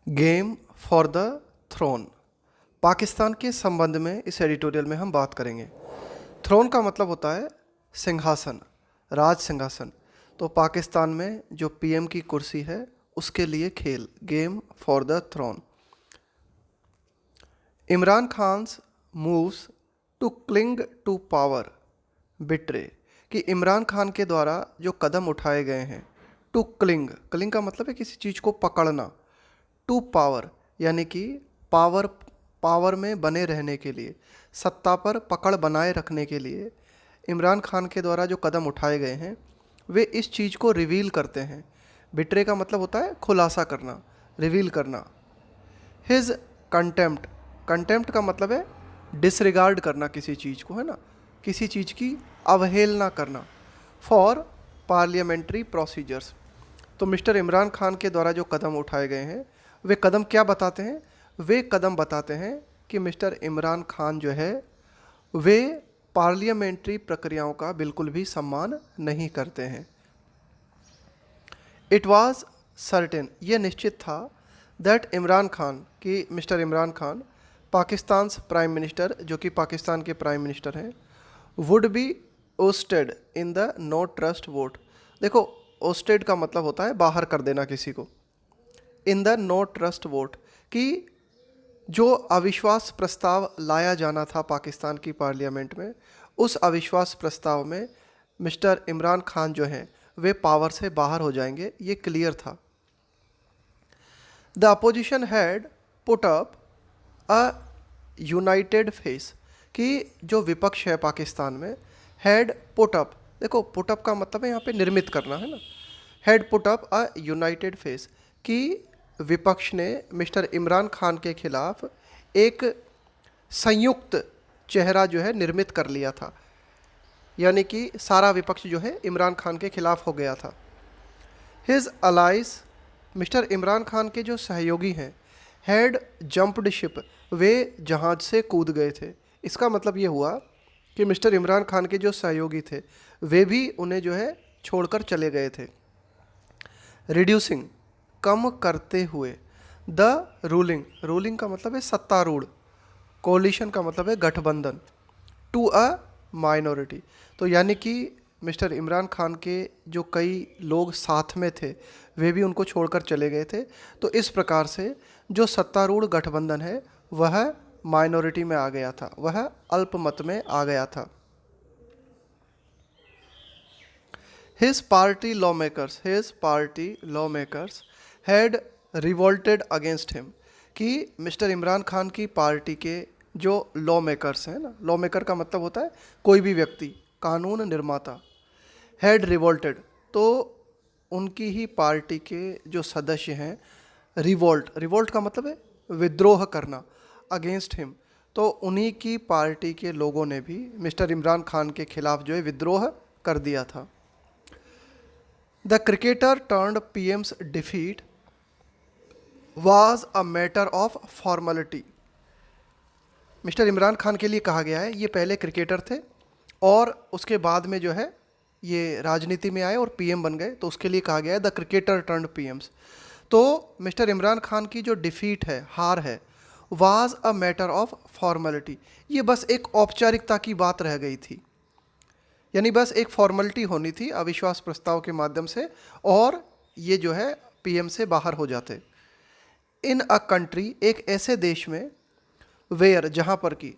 Game for the throne. Pakistan के संबंध में इस एडिटोरियल में हम बात करेंगे। थ्रोन का मतलब होता है सिंहासन, राज सिंहासन। तो पाकिस्तान में जो पीएम की कुर्सी है उसके लिए खेल, game for the throne. Imran Khan's moves to cling to power betray, कि इमरान खान के द्वारा जो कदम उठाए गए हैं। टू क्लिंग, क्लिंग का मतलब है किसी चीज़ को पकड़ना। टू पावर यानी कि पावर, पावर में बने रहने के लिए, सत्ता पर पकड़ बनाए रखने के लिए इमरान खान के द्वारा जो कदम उठाए गए हैं वे इस चीज़ को रिवील करते हैं। बिट्रे का मतलब होता है खुलासा करना, रिवील करना। हिज कंटेम्प्ट, कंटेम्प्ट का मतलब है डिसरिगार्ड करना किसी चीज़ को, है ना, किसी चीज़ की अवहेलना करना। फॉर पार्लियामेंट्री प्रोसीजर्स, तो मिस्टर इमरान खान के द्वारा जो कदम उठाए गए हैं वे कदम क्या बताते हैं? वे कदम बताते हैं कि मिस्टर इमरान खान जो है वे पार्लियामेंट्री प्रक्रियाओं का बिल्कुल भी सम्मान नहीं करते हैं। इट वाज सर्टेन, ये निश्चित था, दैट इमरान खान, कि mister Imran Khan Pakistan prime minister, जो कि पाकिस्तान के प्राइम मिनिस्टर हैं, would be ousted in the no trust vote. देखो, ओस्टेड का मतलब होता है बाहर कर देना किसी को। In the no trust vote, कि जो अविश्वास प्रस्ताव लाया जाना था पाकिस्तान की पार्लियामेंट में, उस अविश्वास प्रस्ताव में मिस्टर इमरान खान जो हैं वे पावर से बाहर हो जाएंगे, ये क्लियर था। The opposition had put up a United face, कि जो विपक्ष है पाकिस्तान में, हैड पुट अप, देखो पुट अप का मतलब है यहाँ पे निर्मित करना, है ना। Had put up a United face, कि विपक्ष ने मिस्टर इमरान खान के खिलाफ एक संयुक्त चेहरा जो है निर्मित कर लिया था, यानी कि सारा विपक्ष जो है इमरान खान के खिलाफ हो गया था। His allies, mister Imran Khan के जो सहयोगी हैं, हैड जंप्ड शिप, वे जहाज से कूद गए थे। इसका मतलब ये हुआ कि मिस्टर इमरान खान के जो सहयोगी थे वे भी उन्हें जो है छोड़कर चले गए थे। रिड्यूसिंग, कम करते हुए। द रूलिंग, रूलिंग का मतलब है सत्तारूढ़। कोलिशन का मतलब है गठबंधन। टू अ माइनॉरिटी, तो यानी कि मिस्टर इमरान खान के जो कई लोग साथ में थे वे भी उनको छोड़कर चले गए थे। तो इस प्रकार से जो सत्तारूढ़ गठबंधन है वह माइनॉरिटी में आ गया था, वह अल्पमत में आ गया था। His party lawmakers had revolted against him, कि मिस्टर इमरान खान की पार्टी के जो लॉ मेकर्स हैं ना, लॉ मेकर का मतलब होता है कोई भी व्यक्ति, कानून निर्माता। हैड रिवोल्टेड, तो उनकी ही पार्टी के जो सदस्य हैं, रिवोल्ट, रिवोल्ट का मतलब है विद्रोह करना, अगेंस्ट हिम, तो उन्हीं की पार्टी के लोगों ने भी मिस्टर इमरान खान के खिलाफ जो है विद्रोह कर दिया था। The cricketer turned PM's defeat was a matter of formality, mister Imran Khan के लिए कहा गया है, ये पहले क्रिकेटर थे और उसके बाद में जो है ये राजनीति में आए और पीएम बन गए, तो उसके लिए कहा गया है द क्रिकेटर टर्न्ड पीएम्स। तो मिस्टर इमरान खान की जो डिफीट है, हार है, was a matter of formality, ये बस एक औपचारिकता की बात रह गई थी, यानी बस एक फॉर्मेलिटी होनी थी अविश्वास प्रस्ताव के माध्यम से, और ये जो है पीएम से बाहर हो जाते। इन अ कंट्री, एक ऐसे देश में, वेयर, जहाँ पर कि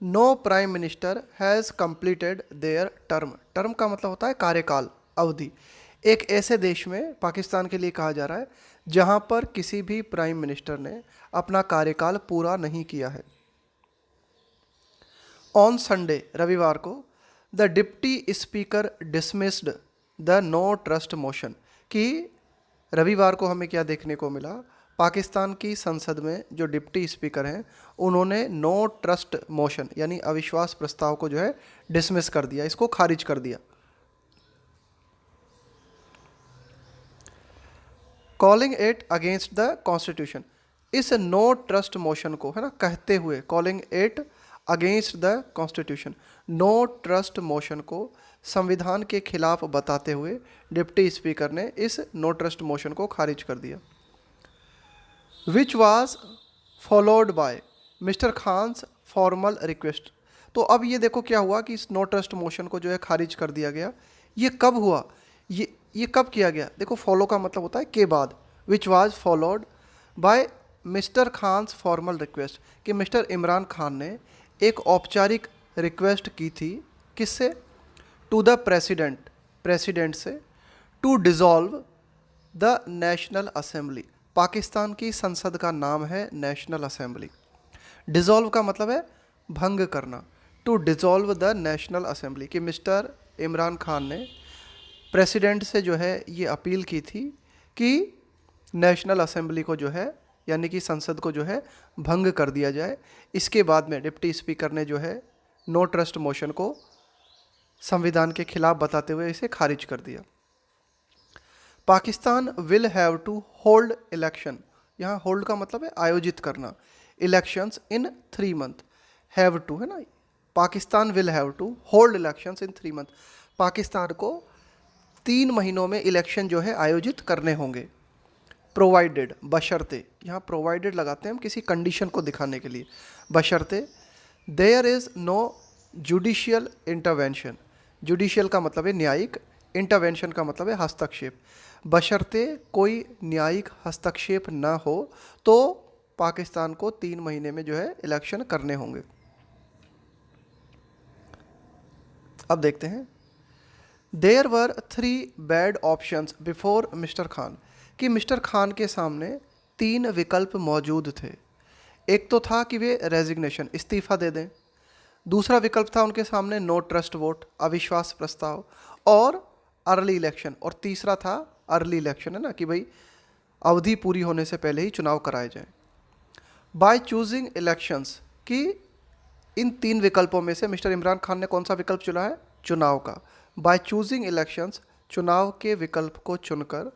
no prime minister has completed their term, term का मतलब होता है कार्यकाल, अवधि। एक ऐसे देश में, पाकिस्तान के लिए कहा जा रहा है, जहाँ पर किसी भी प्राइम मिनिस्टर ने अपना कार्यकाल पूरा नहीं किया है। ऑन संडे, रविवार को, the deputy speaker dismissed the no trust motion, कि रविवार को हमें क्या देखने को मिला, पाकिस्तान की संसद में जो डिप्टी स्पीकर हैं उन्होंने नो ट्रस्ट मोशन यानी अविश्वास प्रस्ताव को जो है डिसमिस कर दिया, इसको खारिज कर दिया। Calling it against the constitution, इस नो ट्रस्ट मोशन को, है ना, कहते हुए, calling it against the constitution, no trust motion को संविधान के खिलाफ बताते हुए डिप्टी स्पीकर ने इस नो ट्रस्ट मोशन को खारिज कर दिया। Which was followed by mister Khan's formal request. तो अब ये देखो क्या हुआ कि इस नो ट्रस्ट मोशन को जो है खारिज कर दिया गया। ये कब हुआ, ये कब किया गया? देखो फॉलो का मतलब होता है के बाद, which was followed by mister Khan's formal request, कि मिस्टर इमरान खान ने एक औपचारिक रिक्वेस्ट की थी, किससे? टू द प्रेसिडेंट से, to dissolve the national assembly. Pakistan की संसद का नाम है नेशनल असेंबली। डिज़ोल्व का मतलब है भंग करना। To dissolve the national assembly, कि मिस्टर इमरान खान ने प्रेसिडेंट से जो है ये अपील की थी कि नेशनल असेंबली को जो है, यानी कि संसद को जो है भंग कर दिया जाए। इसके बाद में डिप्टी स्पीकर ने जो है नो ट्रस्ट मोशन को संविधान के खिलाफ बताते हुए इसे खारिज कर दिया। Pakistan will have to hold election, यहाँ होल्ड का मतलब है आयोजित करना, elections in 3 month. Have to है ना, Pakistan will have to hold elections in 3 month. Pakistan को 3 महीनों में इलेक्शन जो है आयोजित करने होंगे। प्रोवाइडेड, बशर्ते, यहाँ प्रोवाइडेड लगाते हैं हम किसी कंडीशन को दिखाने के लिए। बशर्ते there is no judicial intervention, judicial का मतलब है न्यायिक, इंटरवेंशन का मतलब है हस्तक्षेप। बशर्ते कोई न्यायिक हस्तक्षेप ना हो तो पाकिस्तान को 3 महीने में जो है इलेक्शन करने होंगे। अब देखते हैं, there were 3 bad options before mister Khan, कि मिस्टर खान के सामने 3 विकल्प मौजूद थे। एक तो था कि वे रेजिग्नेशन, इस्तीफ़ा दे दें। दूसरा विकल्प था उनके सामने नो ट्रस्ट वोट, अविश्वास प्रस्ताव, और अर्ली इलेक्शन। और तीसरा था अर्ली इलेक्शन, है ना, कि भाई अवधि पूरी होने से पहले ही चुनाव कराए जाएं। बाय चूजिंग इलेक्शंस, कि इन 3 विकल्पों में से मिस्टर इमरान खान ने कौन सा विकल्प चुना है? चुनाव का। बाय चूजिंग इलेक्शंस, चुनाव के विकल्प को चुनकर,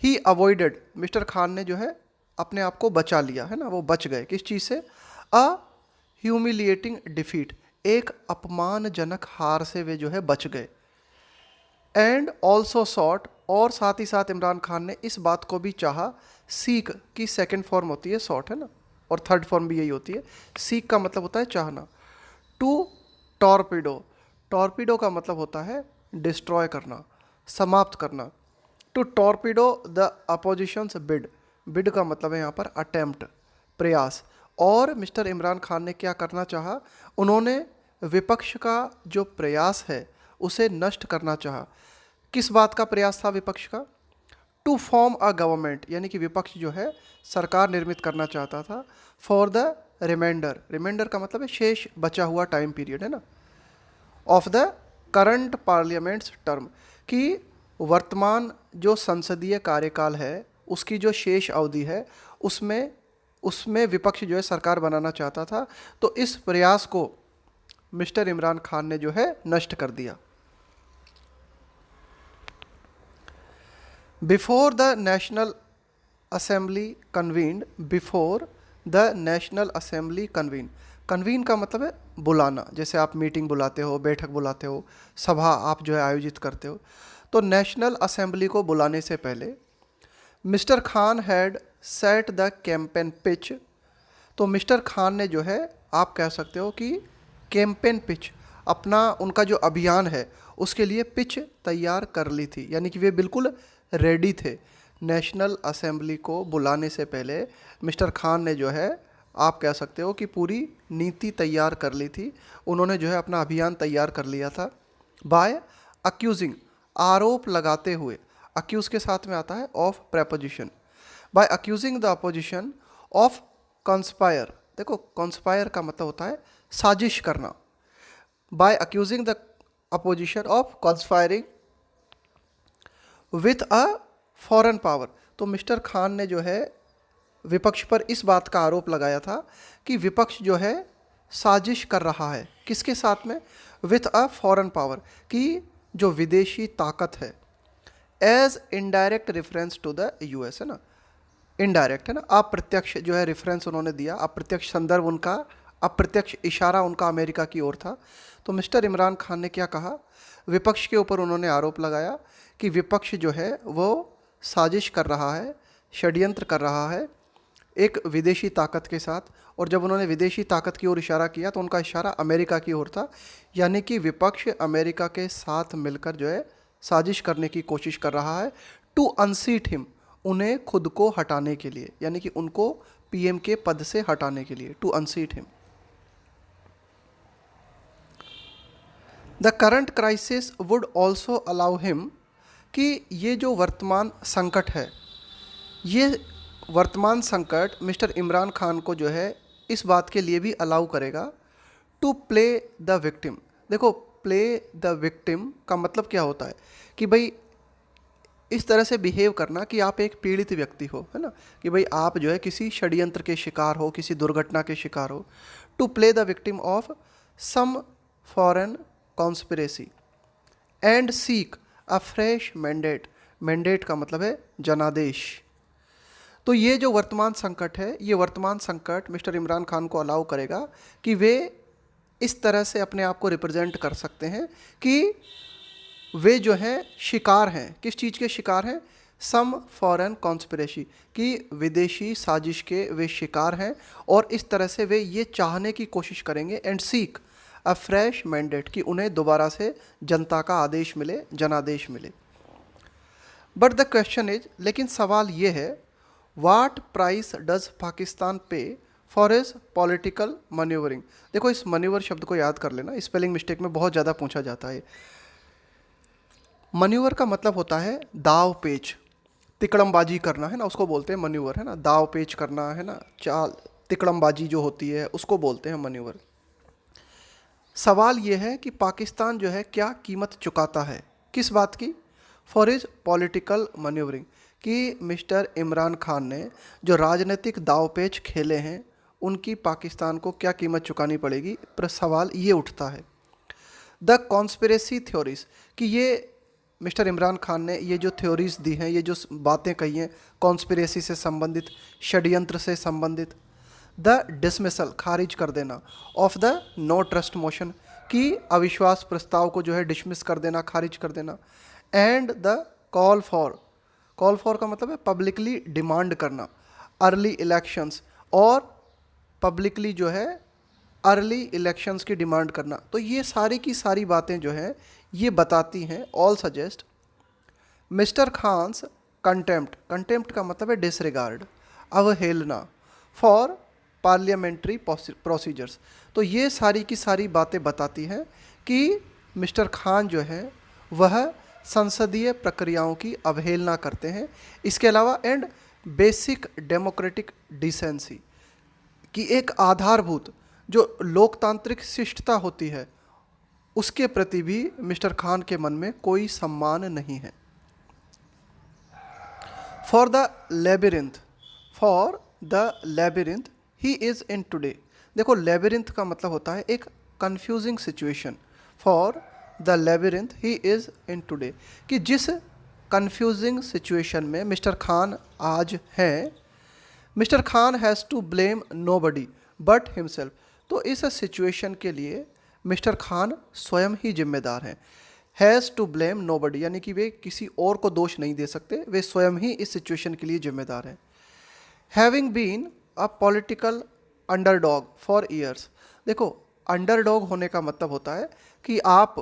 ही अवॉइडेड, मिस्टर खान ने जो है अपने आप को बचा लिया, है ना, वो बच गए किस चीज़ से? अ ह्यूमिलिएटिंग डिफीट, एक अपमानजनक हार से वे जो है बच गए। एंड ऑल्सो सॉट, और साथ ही साथ इमरान खान ने इस बात को भी चाहा, सीक की सेकेंड फॉर्म होती है सॉट, है ना, और थर्ड फॉर्म भी यही होती है। सीक का मतलब होता है चाहना। टू टॉर्पीडो, टॉर्पीडो का मतलब होता है डिस्ट्रॉय करना, समाप्त करना। To torpedo the opposition's bid, bid का मतलब है यहाँ पर अटेम्प्ट, प्रयास। और मिस्टर इमरान खान ने क्या करना चाहा? उन्होंने विपक्ष का जो प्रयास है उसे नष्ट करना चाहा। किस बात का प्रयास था विपक्ष का? टू फॉर्म अ गवर्नमेंट, यानी कि विपक्ष जो है सरकार निर्मित करना चाहता था। फॉर द रिमाइंडर, रिमाइंडर का मतलब है शेष बचा हुआ टाइम पीरियड, है ना, of the current parliaments term, कि वर्तमान जो संसदीय कार्यकाल है उसकी जो शेष अवधि है उसमें विपक्ष जो है सरकार बनाना चाहता था। तो इस प्रयास को मिस्टर इमरान खान ने जो है नष्ट कर दिया। Before the national assembly convened, before the national assembly convene, convene का मतलब है बुलाना, जैसे आप मीटिंग बुलाते हो, बैठक बुलाते हो, सभा आप जो है आयोजित करते हो। तो नेशनल असेंबली को बुलाने से पहले mister Khan had set the campaign pitch, तो मिस्टर खान ने जो है आप कह सकते हो कि कैंपेन पिच, अपना उनका जो अभियान है उसके लिए पिच तैयार कर ली थी, यानी कि वे बिल्कुल रेडी थे। नेशनल असेंबली को बुलाने से पहले मिस्टर खान ने जो है आप कह सकते हो कि पूरी नीति तैयार कर ली थी, उन्होंने जो है अपना अभियान तैयार कर लिया था। बाय अक्यूजिंग, आरोप लगाते हुए, अक्यूज़ के साथ में आता है of preposition. By accusing the opposition of conspire, देखो कॉन्स्पायर का मतलब होता है साजिश करना। By accusing the opposition of conspiring with a foreign power, तो मिस्टर खान ने जो है विपक्ष पर इस बात का आरोप लगाया था कि विपक्ष जो है साजिश कर रहा है, किसके साथ में? विथ अ फॉरेन पावर, कि जो विदेशी ताकत है। As indirect reference to the US, है ना, इनडायरेक्ट है ना, अप्रत्यक्ष जो है रेफरेंस उन्होंने दिया, अप्रत्यक्ष संदर्भ उनका, अप्रत्यक्ष इशारा उनका अमेरिका की ओर था। तो मिस्टर इमरान खान ने क्या कहा? विपक्ष के ऊपर उन्होंने आरोप लगाया कि विपक्ष जो है वो साजिश कर रहा है, षड्यंत्र कर रहा है एक विदेशी ताकत के साथ, और जब उन्होंने विदेशी ताकत की ओर इशारा किया तो उनका इशारा अमेरिका की ओर था, यानी कि विपक्ष अमेरिका के साथ मिलकर जो है साजिश करने की कोशिश कर रहा है टू अनसीट हिम, उन्हें खुद को हटाने के लिए, यानी कि उनको पीएम के पद से हटाने के लिए, to unseat him. The current crisis would also allow him, कि ये जो वर्तमान संकट है, ये वर्तमान संकट मिस्टर इमरान खान को जो है इस बात के लिए भी अलाउ करेगा टू प्ले द विक्टिम। देखो, प्ले द विक्टिम का मतलब क्या होता है कि भाई इस तरह से बिहेव करना कि आप एक पीड़ित व्यक्ति हो, है ना, कि भाई आप जो है किसी षड्यंत्र के शिकार हो, किसी दुर्घटना के शिकार हो। To play the victim of some foreign conspiracy and seek a fresh mandate. Mandate का मतलब है जनादेश। तो ये जो वर्तमान संकट है, ये वर्तमान संकट मिस्टर इमरान खान को अलाउ करेगा कि वे इस तरह से अपने आप को रिप्रेजेंट कर सकते हैं कि वे जो हैं शिकार हैं, किस चीज़ के शिकार हैं, सम फॉरेन कॉन्स्पिरेसी, कि विदेशी साजिश के वे शिकार हैं, और इस तरह से वे ये चाहने की कोशिश करेंगे and seek a fresh mandate, कि उन्हें दोबारा से जनता का आदेश मिले, जनादेश मिले। बट द क्वेश्चन इज, लेकिन सवाल ये है, व्हाट प्राइस डज पाकिस्तान पे फॉर हिज पॉलिटिकल मैन्यूवरिंग। देखो, इस मैन्यूवर शब्द को याद कर लेना, स्पेलिंग मिस्टेक में बहुत ज़्यादा पूछा जाता है। मैन्यूवर का मतलब होता है दाव पेच, तिकड़मबाजी करना, है ना, उसको बोलते हैं मैन्यूवर, है ना, दाव पेच करना, है ना, चाल तिकड़मबाजी जो होती है उसको बोलते हैं मैन्यूवर। सवाल ये है कि पाकिस्तान जो है क्या कीमत चुकाता है, किस बात की, फॉर हिज पॉलिटिकल मैन्यूवरिंग, कि मिस्टर इमरान खान ने जो राजनीतिक दावपेच खेले हैं उनकी पाकिस्तान को क्या कीमत चुकानी पड़ेगी, पर सवाल ये उठता है। द कॉन्स्पिरेसी थ्योरीज, कि ये मिस्टर इमरान खान ने ये जो थ्योरीज दी हैं, ये जो बातें कही हैं कॉन्स्पिरेसी से संबंधित, षड्यंत्र से संबंधित। द डिसमिसल, खारिज कर देना, of the no trust motion, कि अविश्वास प्रस्ताव को जो है डिसमिस कर देना, खारिज कर देना। And the call for, call for का मतलब है पब्लिकली डिमांड करना, अर्ली इलेक्शंस, और पब्लिकली जो है अर्ली इलेक्शंस की डिमांड करना। तो ये सारी की सारी बातें जो हैं ये बताती हैं, all suggest mister Khan's contempt, contempt का मतलब है डिसरिगार्ड, अवहेलना, फॉर पार्लियामेंट्री प्रोसीजर्स। तो ये सारी की सारी बातें बताती हैं कि मिस्टर खान जो है वह संसदीय प्रक्रियाओं की अवहेलना करते हैं। इसके अलावा एंड बेसिक डेमोक्रेटिक डिसेंसी, कि एक आधारभूत जो लोकतांत्रिक शिष्टता होती है उसके प्रति भी मिस्टर खान के मन में कोई सम्मान नहीं है। For the labyrinth, for the labyrinth he is in today. देखो, लेबिरिंथ का मतलब होता है एक confusing situation. For the labyrinth he is in today, कि जिस कंफ्यूजिंग सिचुएशन में मिस्टर खान आज हैं, mister Khan has to blame nobody but himself. तो इस सिचुएशन के लिए मिस्टर खान स्वयं ही जिम्मेदार हैं। हैज़ टू ब्लेम नोबडी, यानी कि वे किसी और को दोष नहीं दे सकते, वे स्वयं ही इस सिचुएशन के लिए जिम्मेदार हैं। Having been a political underdog for years. देखो, अंडरडॉग होने का मतलब होता है कि आप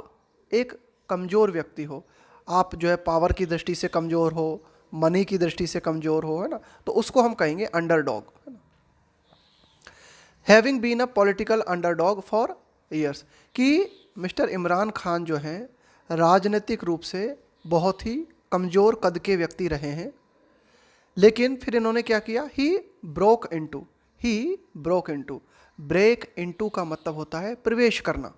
एक कमज़ोर व्यक्ति हो, आप जो है पावर की दृष्टि से कमज़ोर हो, मनी की दृष्टि से कमज़ोर हो, है ना, तो उसको हम कहेंगे अंडरडॉग, है ना। Having been a political underdog for years, कि मिस्टर इमरान खान जो हैं राजनीतिक रूप से बहुत ही कमज़ोर कद के व्यक्ति रहे हैं, लेकिन फिर इन्होंने क्या किया, he broke into, break into का मतलब होता है प्रवेश करना।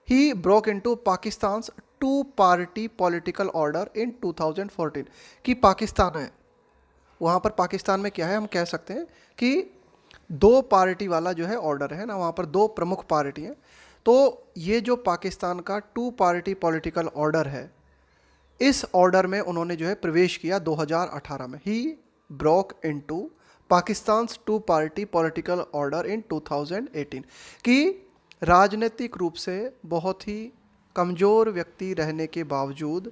He broke into Pakistan's two party political order in 2014, कि पाकिस्तान है वहाँ पर, पाकिस्तान में क्या है, हम कह सकते हैं कि दो पार्टी वाला जो है ऑर्डर है ना, वहाँ पर दो प्रमुख पार्टी हैं। तो ये जो पाकिस्तान का टू पार्टी पॉलिटिकल ऑर्डर है, इस ऑर्डर में उन्होंने जो है प्रवेश किया 2018 में। He broke into Pakistan's two party political order in 2018, कि राजनीतिक रूप से बहुत ही कमज़ोर व्यक्ति रहने के बावजूद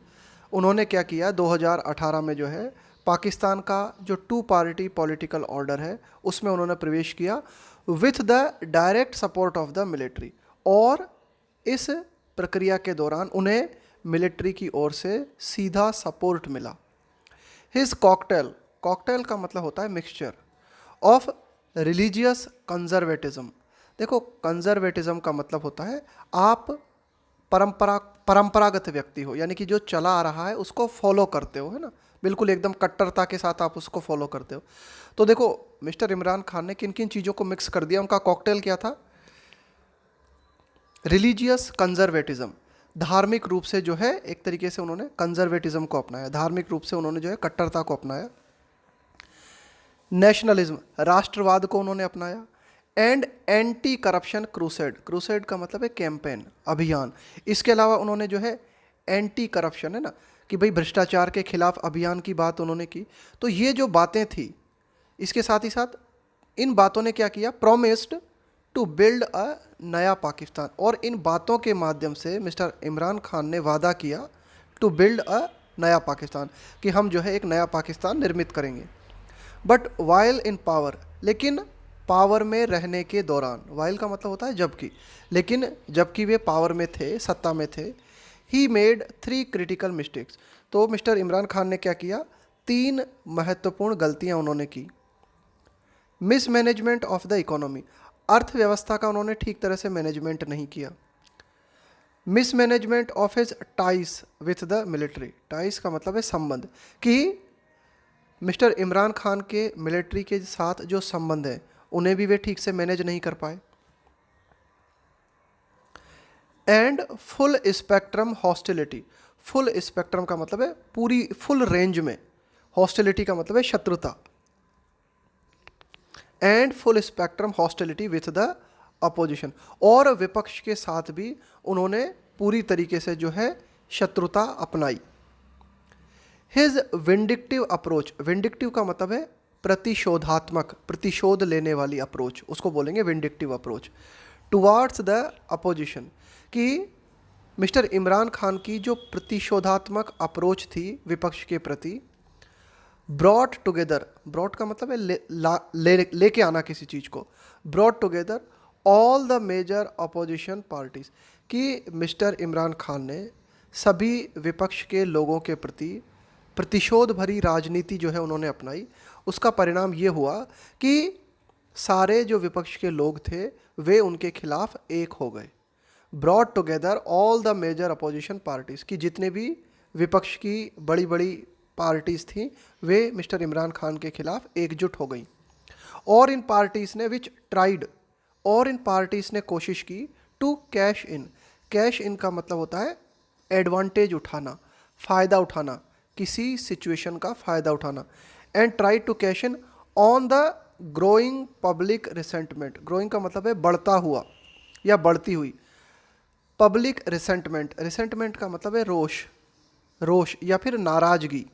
उन्होंने क्या किया, 2018 में जो है पाकिस्तान का जो 2 पार्टी पॉलिटिकल ऑर्डर है उसमें उन्होंने प्रवेश किया with the direct support of the military, और इस प्रक्रिया के दौरान उन्हें मिलिट्री की ओर से सीधा सपोर्ट मिला। हिज कॉकटेल, कॉकटेल का मतलब होता है मिक्सचर ऑफ रिलीजियस कंजर्वेटिज्म। देखो कंजर्वेटिज्म का मतलब होता है आप परंपरागत व्यक्ति हो, यानी कि जो चला आ रहा है उसको फॉलो करते हो, है ना, बिल्कुल एकदम कट्टरता के साथ आप उसको फॉलो करते हो। तो देखो मिस्टर इमरान खान ने किन किन चीज़ों को मिक्स कर दिया। उनका कॉकटेल क्या था? रिलीजियस कंजर्वेटिज्म, धार्मिक रूप से जो है एक तरीके से उन्होंने कंजर्वेटिज्म को अपनाया, धार्मिक रूप से उन्होंने जो है कट्टरता को अपनाया। नेशनलिज्म, राष्ट्रवाद को उन्होंने अपनाया। And anti corruption crusade, crusade का मतलब है कैंपेन, अभियान। इसके अलावा उन्होंने जो है एंटी करप्शन, है ना, कि भाई भ्रष्टाचार के खिलाफ अभियान की बात उन्होंने की। तो ये जो बातें थी, इसके साथ ही साथ इन बातों ने क्या किया? प्रोमिस्ड टू बिल्ड अ नया पाकिस्तान। और इन बातों के माध्यम से मिस्टर इमरान खान ने वादा किया टू बिल्ड अ नया पाकिस्तान, कि हम जो है एक नया पाकिस्तान निर्मित करेंगे। बट वाइल इन पावर, लेकिन पावर में रहने के दौरान, वाइल का मतलब होता है जबकि, लेकिन जबकि वे पावर में थे, सत्ता में थे, ही मेड 3 क्रिटिकल मिस्टेक्स। तो मिस्टर इमरान खान ने क्या किया? 3 महत्वपूर्ण गलतियां उन्होंने की। मिसमैनेजमेंट ऑफ द इकोनॉमी, अर्थव्यवस्था का उन्होंने ठीक तरह से मैनेजमेंट नहीं किया। Mismanagement of his ties with the military, ties का मतलब है संबंध, कि मिस्टर इमरान खान के मिलिट्री के साथ जो संबंध है उन्हें भी वे ठीक से मैनेज नहीं कर पाए। And full spectrum hostility, full spectrum का मतलब है पूरी फुल रेंज में, हॉस्टिलिटी का मतलब है शत्रुता। And full spectrum hostility with the opposition, और विपक्ष के साथ भी उन्होंने पूरी तरीके से जो है शत्रुता अपनाई। हिज विंडिक्टिव अप्रोच, विंडिक्टिव का मतलब है प्रतिशोधात्मक, प्रतिशोध लेने वाली अप्रोच, उसको बोलेंगे vindictive approach towards the opposition, कि मिस्टर इमरान खान की जो प्रतिशोधात्मक अप्रोच थी विपक्ष के प्रति, ब्रॉट टुगेदर, ब्रॉट का मतलब है लेके आना किसी चीज़ को, brought together all the major opposition parties, कि मिस्टर इमरान खान ने सभी विपक्ष के लोगों के प्रति प्रतिशोध भरी राजनीति जो है उन्होंने अपनाई। उसका परिणाम ये हुआ कि सारे जो विपक्ष के लोग थे वे उनके खिलाफ एक हो गए। Brought together all the major opposition parties, की जितने भी विपक्ष की बड़ी बड़ी पार्टीज़ थीं वे मिस्टर इमरान खान के खिलाफ एकजुट हो गई। और इन पार्टीज़ ने विच ट्राइड, और इन पार्टीज़ ने कोशिश की to cash in, cash in का मतलब होता है एडवांटेज उठाना, फ़ायदा उठाना, किसी सिचुएशन का फ़ायदा उठाना। And try to cash in on the growing public resentment, growing का मतलब है बढ़ता हुआ या बढ़ती हुई, पब्लिक रिसेंटमेंट, रिसेंटमेंट का मतलब है रोष, रोष या फिर नाराज़गी।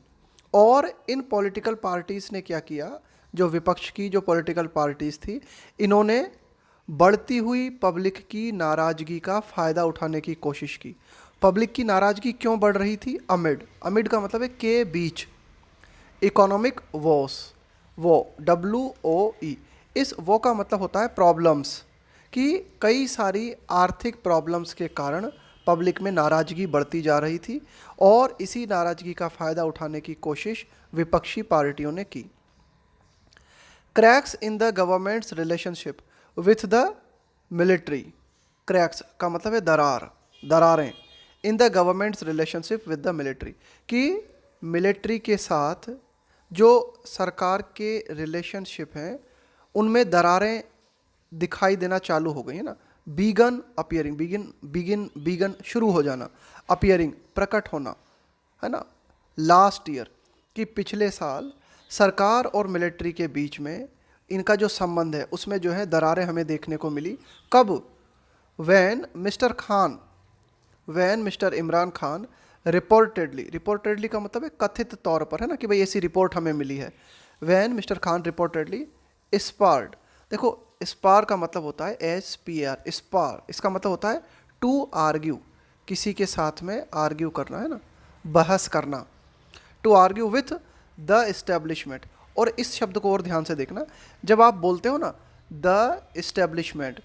और इन पॉलिटिकल पार्टीज़ ने क्या किया? जो विपक्ष की जो पॉलिटिकल पार्टीज़ थी, इन्होंने बढ़ती हुई पब्लिक की नाराज़गी का फ़ायदा उठाने की कोशिश की। पब्लिक की नाराज़गी क्यों बढ़ रही थी? अमिड, अमिड का मतलब है के बीच, इकोनॉमिक वॉस, वो WOE, इस वो का मतलब होता है प्रॉब्लम्स, कि कई सारी आर्थिक प्रॉब्लम्स के कारण पब्लिक में नाराज़गी बढ़ती जा रही थी और इसी नाराज़गी का फ़ायदा उठाने की कोशिश विपक्षी पार्टियों ने की। Cracks in the governments relationship with the military, cracks का मतलब है दरार, दरारें, in the governments relationship with the military, कि मिलिट्री के साथ जो सरकार के रिलेशनशिप हैं उनमें दरारें दिखाई देना चालू हो गई है ना। बीगन अपियरिंग, बीगन शुरू हो जाना, अपियरिंग प्रकट होना, है ना। लास्ट ईयर, कि पिछले साल सरकार और मिलिट्री के बीच में इनका जो संबंध है उसमें जो है दरारें हमें देखने को मिली। कब? When mister Imran Khan reportedly, reportedly का मतलब है कथित तौर पर, है ना, कि भाई ऐसी रिपोर्ट हमें मिली है। वैन मिस्टर खान रिपोर्टेडली स्पार्ड, देखो स्पार का मतलब होता है SPR, स्पार, इसका मतलब होता है टू आर्ग्यू, किसी के साथ में आर्ग्यू करना, है ना, बहस करना। To argue with the establishment. और इस शब्द को और ध्यान से देखना, जब आप बोलते हो ना द इस्टेब्लिशमेंट,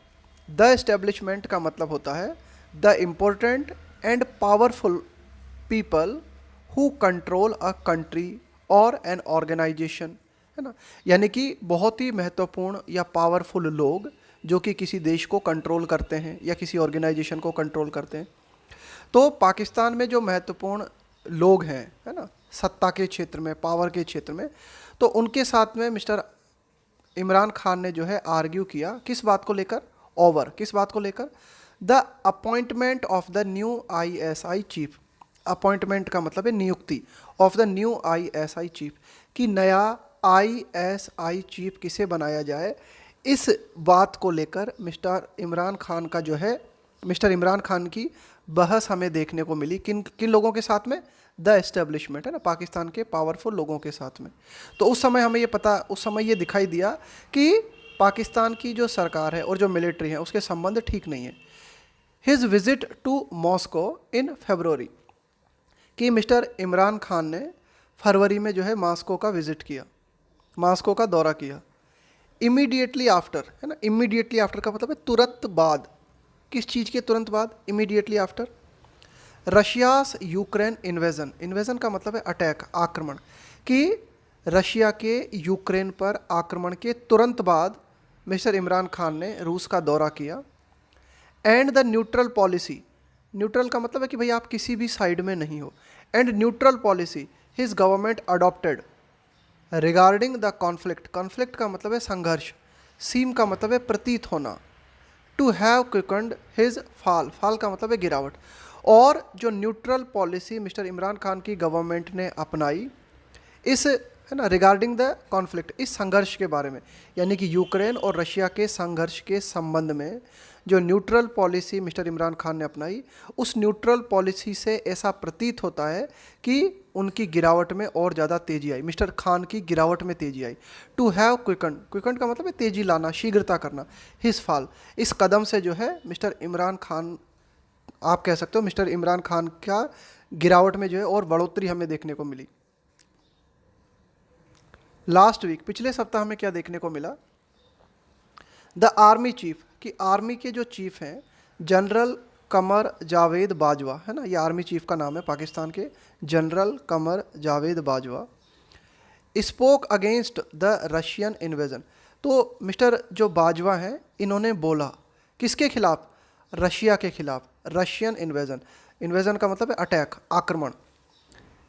द इस्टेब्लिशमेंट का मतलब होता है the important and powerful people who control a country और एन ऑर्गेनाइजेशन, है ना। यानी कि बहुत ही महत्वपूर्ण या पावरफुल लोग जो कि किसी देश को कंट्रोल करते हैं या किसी ऑर्गेनाइजेशन को कंट्रोल करते हैं। तो पाकिस्तान में जो महत्वपूर्ण लोग हैं, है ना, सत्ता के क्षेत्र में, पावर के क्षेत्र में, तो उनके साथ में मिस्टर इमरान खान ने जो है आर्ग्यू किया किस बात को लेकर, ओवर किस बात को लेकर, the appointment of the new ISI chief. Appointment का मतलब है नियुक्ति, of the new ISI chief, कि नया आईएसआई चीफ किसे बनाया जाए। इस बात को लेकर मिस्टर इमरान खान का जो है, मिस्टर इमरान खान की बहस हमें देखने को मिली किन किन लोगों के साथ में, द एस्टेब्लिशमेंट, है ना, पाकिस्तान के पावरफुल लोगों के साथ में। तो उस समय हमें ये पता, उस समय ये दिखाई दिया कि पाकिस्तान की जो सरकार है और जो मिलिट्री है उसके संबंध ठीक नहीं है। हिज विजिट टू मॉस्को इन फरवरी, कि मिस्टर इमरान खान ने फरवरी में जो है मॉस्को का विजिट किया, मॉस्को का दौरा किया। इमीडिएटली आफ्टर, है ना, इमीडिएटली आफ्टर का मतलब है तुरंत बाद। किस चीज़ के तुरंत बाद, immediately after Russia's Ukraine invasion. Invasion का मतलब है अटैक, आक्रमण, कि रशिया के यूक्रेन पर आक्रमण के तुरंत बाद मिस्टर इमरान खान ने रूस का दौरा किया। And the neutral policy, neutral का मतलब है कि भाई आप किसी भी साइड में नहीं हो, and neutral policy his government adopted regarding the conflict. Conflict का मतलब है संघर्ष, सीम का मतलब है प्रतीत होना, टू हैव क्विकंड हिज फाल, फाल का मतलब है गिरावट। और जो neutral policy mister Imran Khan की गवर्नमेंट ने अपनाई इस, है ना, रिगार्डिंग द कॉन्फ्लिक्ट, इस संघर्ष के बारे में, यानी कि यूक्रेन और रशिया के संघर्ष के संबंध में जो neutral policy mister Imran Khan ने अपनाई, उस न्यूट्रल पॉलिसी से ऐसा प्रतीत होता है कि उनकी गिरावट में और ज़्यादा तेज़ी आई, मिस्टर खान की गिरावट में तेज़ी आई। टू हैव क्विकंड, क्विकंड का मतलब है तेज़ी लाना, शीघ्रता करना, हिज फॉल, इस कदम से जो है मिस्टर इमरान खान, आप कह सकते हो मिस्टर इमरान खान का गिरावट में जो है और बढ़ोतरी हमें देखने को मिली। लास्ट वीक, पिछले सप्ताह हमें क्या देखने को मिला, द आर्मी चीफ, कि आर्मी के जो चीफ हैं जनरल कमर जावेद बाजवा, है ना, ये आर्मी चीफ का नाम है पाकिस्तान के, general Qamar Javed Bajwa, spoke against the Russian invasion. तो मिस्टर जो बाजवा हैं इन्होंने बोला किसके खिलाफ, रशिया के खिलाफ, रशियन इन्वेजन, इन्वेजन का मतलब है अटैक, आक्रमण।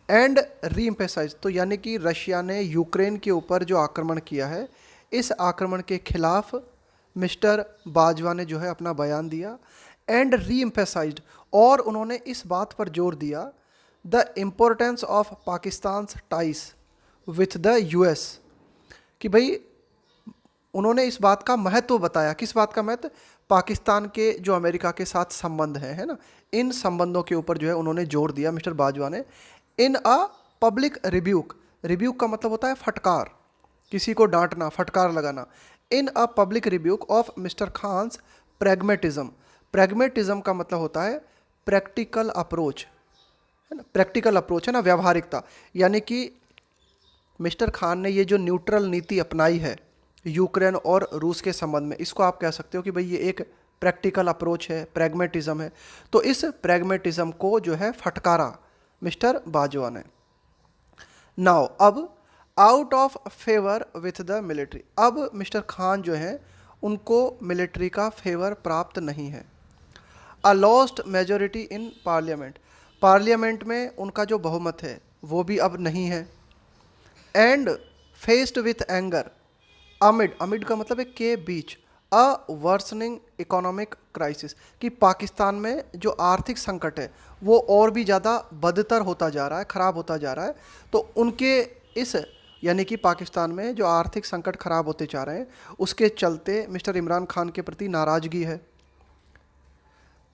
एंड रीएम्फेसाइज, तो यानी कि रशिया ने यूक्रेन के ऊपर जो आक्रमण किया है, इस आक्रमण के खिलाफ मिस्टर बाजवा ने जो है अपना बयान दिया। एंड रीएम्फेसाइज्ड, और उन्होंने इस बात पर जोर दिया, the importance of Pakistan ties with the US, कि भाई उन्होंने इस बात का महत्व बताया, किस बात का महत्व, पाकिस्तान के जो अमेरिका के साथ संबंध हैं, है ना, इन संबंधों के ऊपर जो है उन्होंने जोर दिया मिस्टर बाजवा ने। इन अ पब्लिक रिब्यूक, रिब्यूक का मतलब होता है फटकार, किसी को डांटना, फटकार लगाना। In a public rebuke of mister Khan's pragmatism, pragmatism का मतलब होता है प्रैक्टिकल अप्रोच, है ना, प्रैक्टिकल अप्रोच, है ना, व्यावहारिकता। यानी कि मिस्टर खान ने ये जो न्यूट्रल नीति अपनाई है यूक्रेन और रूस के संबंध में, इसको आप कह सकते हो कि भाई ये एक प्रैक्टिकल अप्रोच है, प्रैग्मेटिज्म है। तो इस प्रैग्मेटिज्म को जो है फटकारा मिस्टर बाजवा ने। नाउ अब out of favour with the military, अब मिस्टर खान जो हैं उनको मिलिट्री का फेवर प्राप्त नहीं है। A lost majority in parliament, parliament में उनका जो बहुमत है वो भी अब नहीं है। And faced with anger, amid, amid का मतलब है के बीच, अ वर्सनिंग इकोनॉमिक क्राइसिस, कि पाकिस्तान में जो आर्थिक संकट है वो और भी ज़्यादा बदतर होता जा रहा है, ख़राब होता जा रहा है। तो उनके इस, यानी कि पाकिस्तान में जो आर्थिक संकट खराब होते जा रहे हैं उसके चलते मिस्टर इमरान खान के प्रति नाराज़गी है।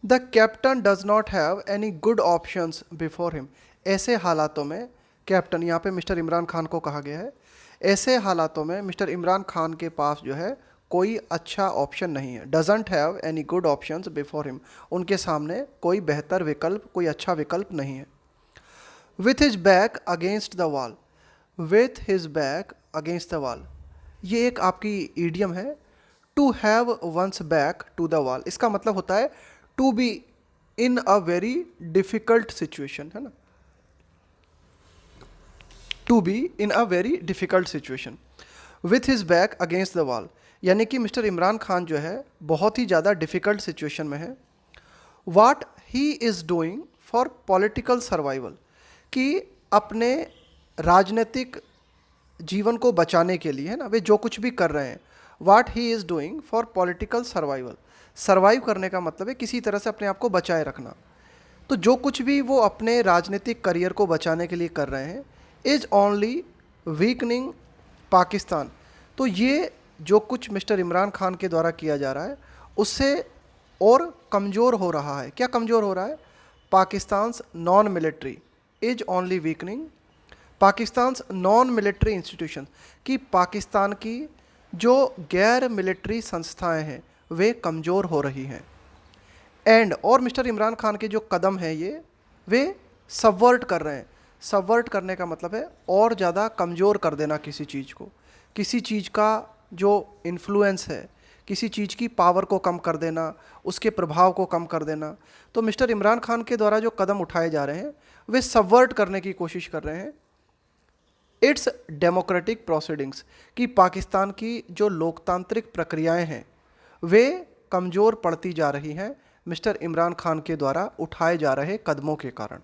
The captain does not have any good options before him, ऐसे हालातों में कैप्टन, यहाँ पे मिस्टर इमरान खान को कहा गया है, ऐसे हालातों में मिस्टर इमरान खान के पास जो है कोई अच्छा ऑप्शन नहीं है। Doesn't have any good options before him, उनके सामने कोई बेहतर विकल्प, कोई अच्छा विकल्प नहीं है। With his back against the wall, with his back against the wall, ये एक आपकी ईडियम है, to have one's back to the wall. इसका मतलब होता है to be in a very difficult situation, है ना, to be in a very difficult situation with his back against the wall, यानी कि मिस्टर इमरान खान जो है बहुत ही ज़्यादा डिफिकल्ट सिचुएशन में है। What he is doing for political survival, कि अपने राजनीतिक जीवन को बचाने के लिए, है ना, वे जो कुछ भी कर रहे हैं। What he is doing for political survival, survive करने का मतलब है किसी तरह से अपने आप को बचाए रखना। तो जो कुछ भी वो अपने राजनीतिक करियर को बचाने के लिए कर रहे हैं, इज़ ओनली वीकनिंग पाकिस्तान। तो ये जो कुछ मिस्टर इमरान खान के द्वारा किया जा रहा है उससे और कमज़ोर हो रहा है। क्या कमज़ोर हो रहा है? Pakistan non military is only weakening Pakistan non military institution, कि पाकिस्तान की जो गैर मिलिट्री संस्थाएं हैं वे कमज़ोर हो रही हैं। एंड और मिस्टर इमरान खान के जो कदम हैं ये वे सबवर्ट कर रहे हैं। सबवर्ट करने का मतलब है और ज़्यादा कमज़ोर कर देना किसी चीज़ को, किसी चीज़ का जो इन्फ्लुएंस है, किसी चीज़ की पावर को कम कर देना, उसके प्रभाव को कम कर देना। तो मिस्टर इमरान खान के द्वारा जो कदम उठाए जा रहे हैं वे सबवर्ट करने की कोशिश कर रहे हैं इट्स डेमोक्रेटिक प्रोसीडिंग्स, कि पाकिस्तान की जो लोकतांत्रिक प्रक्रियाएं हैं वे कमज़ोर पड़ती जा रही हैं मिस्टर इमरान खान के द्वारा उठाए जा रहे कदमों के कारण।